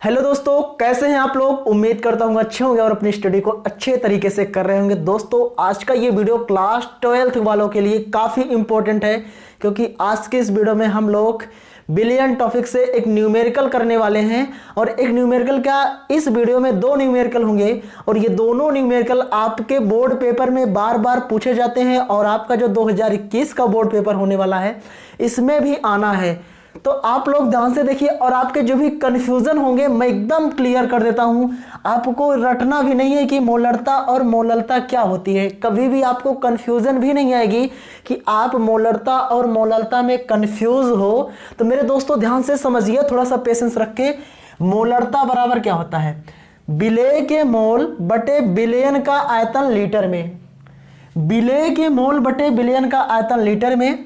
Hello दोस्तों, कैसे हैं आप लोग। उम्मीद करता हूँ अच्छे होंगे और अपनी स्टडी को अच्छे तरीके से कर रहे होंगे। दोस्तों आज का ये वीडियो क्लास 12th वालों के लिए काफ़ी इंपॉर्टेंट है, क्योंकि आज के इस वीडियो में हम लोग बिलियन टॉपिक से एक न्यूमेरिकल करने वाले हैं। और एक न्यूमेरिकल क्या, इस वीडियो में दो न्यूमेरिकल होंगे और ये दोनों न्यूमेरिकल आपके बोर्ड पेपर में बार बार पूछे जाते हैं और आपका जो 2021 का बोर्ड पेपर होने वाला है इसमें भी आना है। तो आप लोग ध्यान से देखिए और आपके जो भी कंफ्यूजन होंगे मैं एकदम क्लियर कर देता हूं। आपको रटना भी नहीं है कि मोलरता और मोललता क्या होती है। कभी भी आपको कंफ्यूजन भी नहीं आएगी कि आप मोलरता और मोललता में कंफ्यूज हो। तो मेरे दोस्तों ध्यान से समझिए, थोड़ा सा पेशेंस रख के। मोलरता बराबर क्या होता है, विलेय के मोल बटे बिलियन का आयतन लीटर में। विलेय के मोल बटे बिलियन का आयतन लीटर में,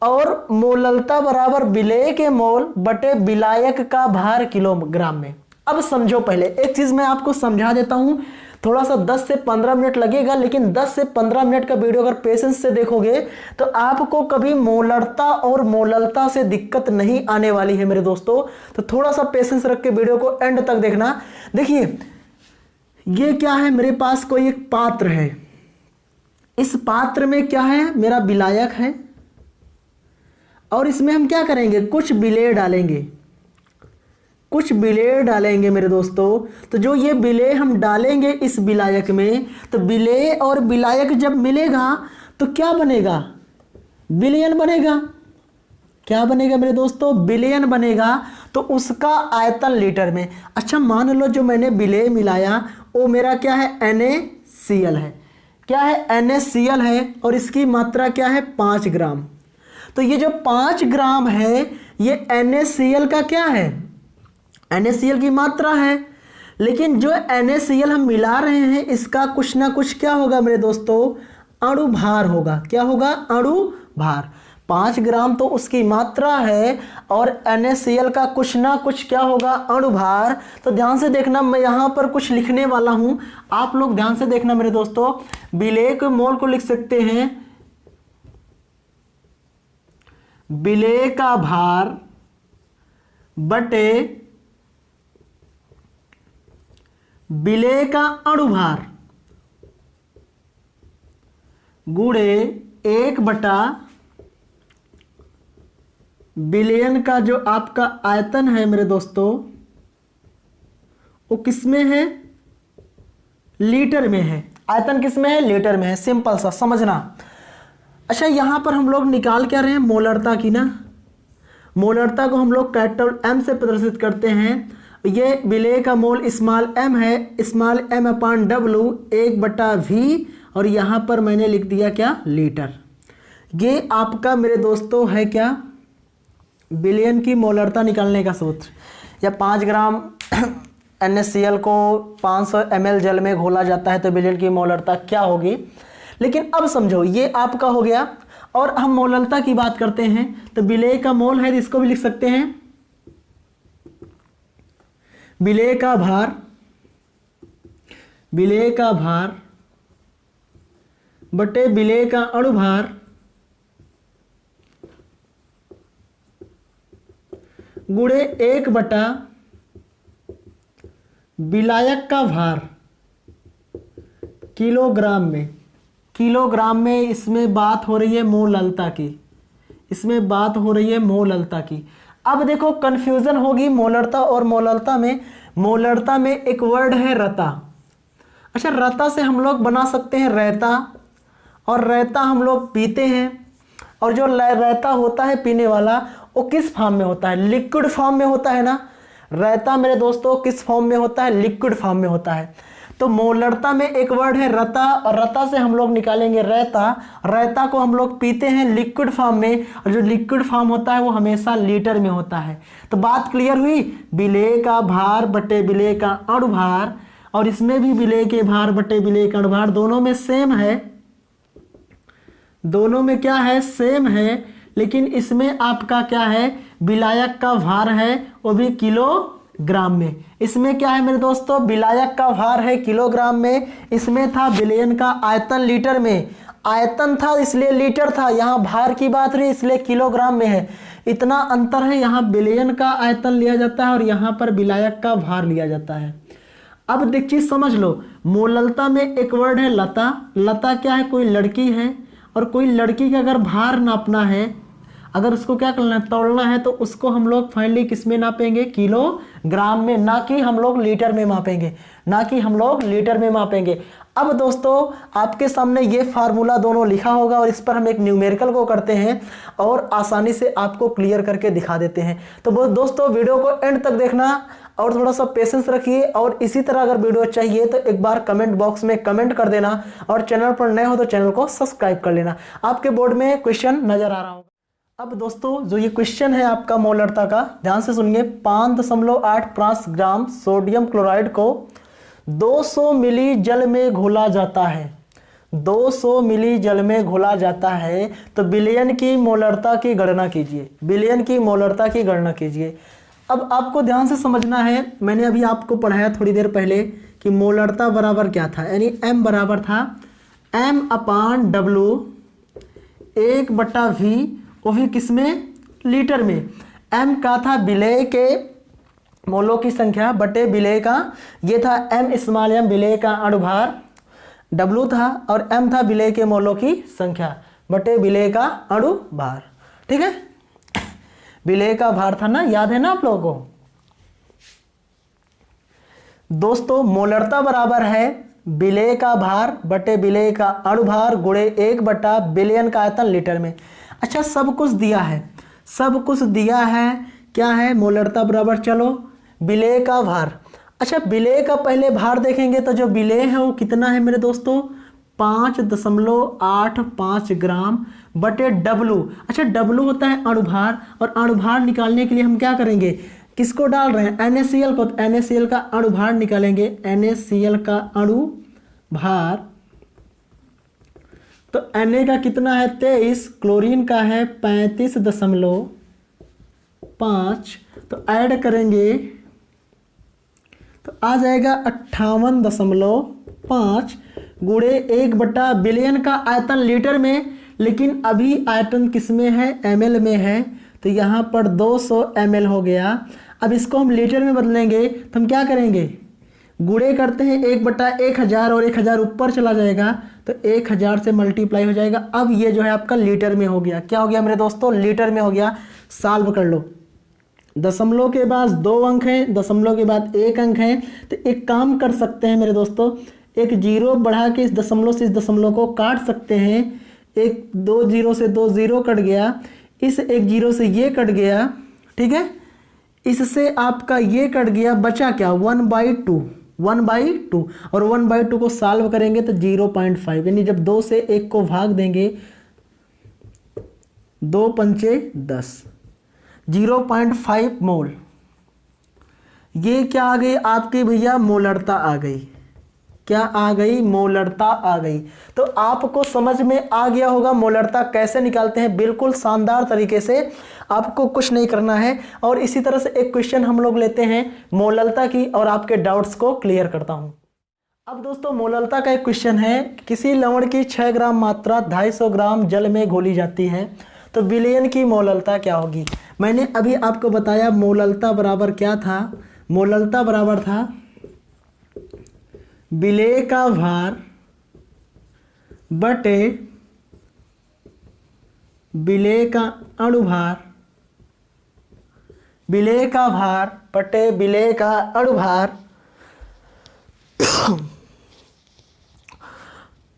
और मोललता बराबर विलेय के मोल बटे विलायक का भार किलोग्राम में। अब समझो, पहले एक चीज मैं आपको समझा देता हूं। थोड़ा सा 10 से 15 मिनट लगेगा, लेकिन 10 से 15 मिनट का वीडियो अगर पेशेंस से देखोगे तो आपको कभी मोलरता और मोललता से दिक्कत नहीं आने वाली है मेरे दोस्तों। तो थोड़ा सा पेशेंस रख के वीडियो को एंड तक देखना। देखिए ये क्या है, मेरे पास कोई एक पात्र है। इस पात्र में क्या है, मेरा विलायक है और इसमें हम क्या करेंगे, कुछ विलेय डालेंगे। कुछ विलेय डालेंगे मेरे दोस्तों। तो जो ये विलेय हम डालेंगे इस विलायक में, तो विलेय और विलायक जब मिलेगा तो क्या बनेगा, बिलियन बनेगा। क्या बनेगा मेरे दोस्तों, बिलियन बनेगा। तो उसका आयतन लीटर में। अच्छा मान लो जो मैंने विलेय मिलाया वो मेरा क्या है, NaCl है। क्या है, NaCl है और इसकी मात्रा क्या है, 5 ग्राम। तो ये जो 5 ग्राम है ये NaCl का क्या है, NaCl की मात्रा है। लेकिन जो NaCl हम मिला रहे हैं इसका कुछ ना कुछ क्या होगा मेरे दोस्तों, अणु भार होगा। क्या होगा, अणु भार। 5 ग्राम तो उसकी मात्रा है और NaCl का कुछ ना कुछ क्या होगा, अणु भार। तो ध्यान से देखना, मैं यहां पर कुछ लिखने वाला हूं, आप लोग ध्यान से देखना मेरे दोस्तों। विलेय के मोल को लिख सकते हैं विलेय का भार बटे विलेय का अणुभार गुणे 1 बटा बिलियन का जो आपका आयतन है मेरे दोस्तों वो किसमें है, लीटर में है। आयतन किसमें है, लीटर में है। सिंपल सा समझना। अच्छा यहां पर हम लोग निकाल क्या रहे हैं, मोलरता की ना। मोलरता को हम लोग कैपिटल M से प्रदर्शित करते हैं। ये विलेय का मोल स्मॉल m है, स्मॉल m/W 1/V, और यहां पर मैंने लिख दिया क्या, लीटर। ये आपका मेरे दोस्तों है क्या, बिलियन की मोलरता निकालने का सूत्र। या 5 ग्राम NaCl को 500 ml जल में घोला जाता है तो बिलियन की मोलरता क्या होगी। लेकिन अब समझो ये आपका हो गया और हम मोललता की बात करते हैं। तो विलेय का मोल है, इसको भी लिख सकते हैं विलेय का भार, विलेय का भार बटे विलेय का अणुभार गुणे 1 बटा विलायक का भार किलोग्राम में। किलोग्राम में इसमें बात हो रही है मोललता की, इसमें बात हो रही है मोललता की। अब देखो कंफ्यूजन होगी मोलरता और मोललता में। मोलरता में एक वर्ड है रता। अच्छा रता से हम लोग बना सकते हैं रहता, और रहता हम लोग पीते हैं। और जो रहता होता है पीने वाला वो किस फॉर्म में होता है, लिक्विड फॉर्म में होता है ना। रहता मेरे दोस्तों किस फॉर्म में होता है, लिक्विड फॉर्म में होता है। तो मोलरता में एक वर्ड है रता, और रता से हम लोग निकालेंगे रहता। रहता को हम लोग पीते हैं लिक्विड फॉर्म में, और जो लिक्विड फॉर्म होता है वो हमेशा लीटर में होता है। तो बात क्लियर हुई, विलेय का भार बटे विलेय का अणुभार, और इसमें भी विलेय के भार बटे विलेय का अणुभार, दोनों में सेम है, दोनों में क्या है, सेम है। लेकिन इसमें आपका क्या है, विलायक का भार है वो भी किलोग्राम में। इसमें क्या है मेरे दोस्तों, विलायक का भार है किलोग्राम में, इसमें था बिलियन का आयतन लीटर में। आयतन था इसलिए लीटर था, यहाँ भार की बात रही इसलिए किलोग्राम में है। इतना अंतर है, यहाँ बिलियन का आयतन लिया जाता है और यहाँ पर विलायक का भार लिया जाता है। अब देख चीज समझ लो, मोललता में एक वर्ड है लता। लता क्या है? कोई लड़की है, और कोई लड़की का अगर भार नापना है, अगर उसको क्या करना है, तौलना है, तो उसको हम लोग फाइनली किस में नापेंगे? किलोग्राम में, ना कि हम लोग लीटर में मापेंगे, ना कि हम लोग लीटर में मापेंगे। अब दोस्तों आपके सामने ये फार्मूला दोनों लिखा होगा और इस पर हम एक न्यूमेरिकल को करते हैं और आसानी से आपको क्लियर करके दिखा देते हैं। तो दोस्तों वीडियो को एंड तक देखना और थोड़ा सा पेशेंस रखिए, और इसी तरह अगर वीडियो चाहिए तो एक बार कमेंट बॉक्स में कमेंट कर देना, और चैनल पर नए हो तो चैनल को सब्सक्राइब कर लेना। आपके बोर्ड में क्वेश्चन नजर आ रहा होगा। अब दोस्तों जो ये क्वेश्चन है आपका मोलरता का, ध्यान से सुनिए। 5.8 ग्राम सोडियम क्लोराइड को 200 मिली जल में घोला जाता है। 200 मिली जल में घोला जाता है, तो बिलियन की मोलरता की गणना कीजिए। बिलियन की मोलरता की गणना कीजिए। अब आपको ध्यान से समझना है, मैंने अभी आपको पढ़ाया थोड़ी देर पहले कि मोलरता बराबर क्या था, यानी m बराबर था m/W 1/V, वो भी किस में? लीटर में। m का था विलेय के मोलों की संख्या बटे विलेय का, ये था m विलेय का अणुभार, W था, और m था विलेय के मोलों की संख्या बटे विलेय का अणुभार। ठीक है, विलेय का भार था ना, याद है ना आप लोगों को? दोस्तों मोलरता बराबर है विलेय का भार बटे विलेय का अणुभार गुणे 1 बिलियन का आयतन लीटर में। अच्छा, सब कुछ दिया है, सब कुछ दिया है। क्या है? मोलरता बराबर, चलो विलेय का भार। अच्छा, विलेय का पहले भार देखेंगे तो जो विलेय है वो कितना है मेरे दोस्तों? 5.85 ग्राम बटे W। अच्छा, W होता है अणुभार, और अणुभार निकालने के लिए हम क्या करेंगे? किसको डाल रहे हैं? NaCl को। तो NaCl का अणुभार निकालेंगे, NaCl का अणुभार। तो Na का कितना है? 23, क्लोरीन का है 35.5, तो ऐड करेंगे तो आ जाएगा 58.5 गुणे 1 बिलियन का आयतन लीटर में। लेकिन अभी आयतन किस में है? ml में है, तो यहाँ पर 200 ml हो गया। अब इसको हम लीटर में बदलेंगे तो हम क्या करेंगे? गुणे करते हैं 1/1000, और 1000 ऊपर चला जाएगा तो 1000 से मल्टीप्लाई हो जाएगा। अब ये जो है आपका लीटर में हो गया। क्या हो गया मेरे दोस्तों? लीटर में हो गया। सॉल्व कर लो। दशमलव के बाद 2 अंक हैं, दशमलव के बाद 1 अंक है, तो एक काम कर सकते हैं मेरे दोस्तों, एक जीरो बढ़ा के इस दशमलव से इस दशमलव को काट सकते हैं। एक 2 जीरो से 2 जीरो कट गया, इस 1 जीरो से ये कट गया, ठीक है, इससे आपका ये कट गया, बचा क्या? 1/2, 1/2, और 1/2 को सॉल्व करेंगे तो 0.5, यानी जब 2 से 1 को भाग देंगे 2 पंचे 10, 0.5 मोल। ये क्या आ गई आपकी भैया? मोलरता आ गई। क्या आ गई? मोलरता आ गई। तो आपको समझ में आ गया होगा मोलरता कैसे निकालते हैं, बिल्कुल शानदार तरीके से। आपको कुछ नहीं करना है। और इसी तरह से एक क्वेश्चन हम लोग लेते हैं मोललता की, और आपके डाउट्स को क्लियर करता हूं। अब दोस्तों मोललता का एक क्वेश्चन है, किसी लवण की 6 ग्राम मात्रा 250 ग्राम जल में घोली जाती है, तो विलयन की मोललता क्या होगी? मैंने अभी आपको बताया मोललता बराबर क्या था? मोललता बराबर था विलेय का भार बटे विलेय का अणुभार, विलेय का भार बटे विलेय का अणुभार।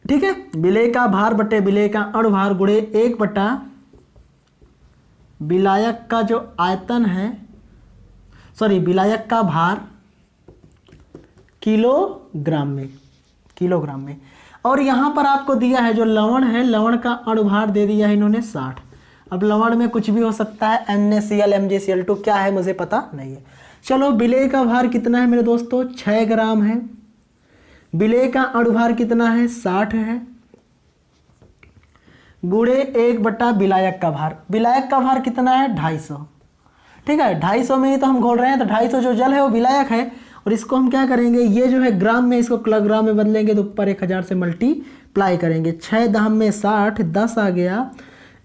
ठीक है, विलेय का भार बटे विलेय का अणुभार गुणे 1 विलायक का जो आयतन है, सॉरी विलायक का भार किलोग्राम में, किलोग्राम में। और यहाँ पर आपको दिया है जो लवण है, लवण का अणुभार दे दिया है इन्होंने 60। अब लवण में कुछ भी हो सकता है, NaCl MgCl2 क्या है मुझे पता नहीं है। चलो विलेय का भार कितना है मेरे दोस्तों? 6 ग्राम है। विलेय का अणुभार कितना है? 60 है, गुणे 1 विलायक का भार। विलायक का भार कितना है? 250। ठीक है, 250 में ही तो हम घोल रहे हैं, तो 250 जो जल है वो विलायक है, और इसको हम क्या करेंगे, ये जो है ग्राम में, इसको किलोग्राम में बदलेंगे तो ऊपर 1000 से मल्टीप्लाई करेंगे। 6 दाम में 60, 10 आ गया,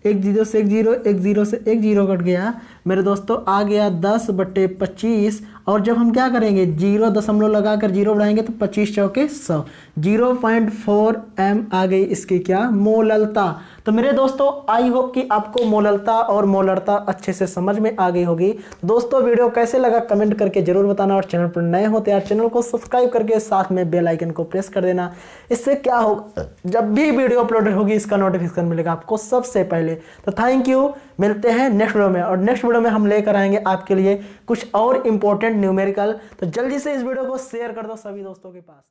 एक जीरो से एक जीरो, एक जीरो से एक जीरो कट गया मेरे दोस्तों, आ गया 10/25। और जब हम क्या करेंगे, 0 लगाकर 0 बढ़ाएंगे तो 25 चौके 100, 0.4 m आ गई इसकी क्या, मोललता। तो मेरे दोस्तों आई होप कि आपको मोललता और मोलरता अच्छे से समझ में आ गई होगी। दोस्तों वीडियो कैसे लगा कमेंट करके जरूर बताना, और चैनल पर नए हो तो यार चैनल को सब्सक्राइब करके साथ में बेल आइकन को प्रेस कर देना। इससे क्या होगा, जब भी वीडियो अपलोडेड होगी इसका नोटिफिकेशन मिलेगा आपको सबसे पहले। तो थैंक यू, मिलते हैं नेक्स्ट वीडियो में, और नेक्स्ट वीडियो में हम लेकर आएंगे आपके लिए कुछ और इंपॉर्टेंट न्यूमेरिकल। तो जल्दी से इस वीडियो को शेयर कर दो सभी दोस्तों के पास।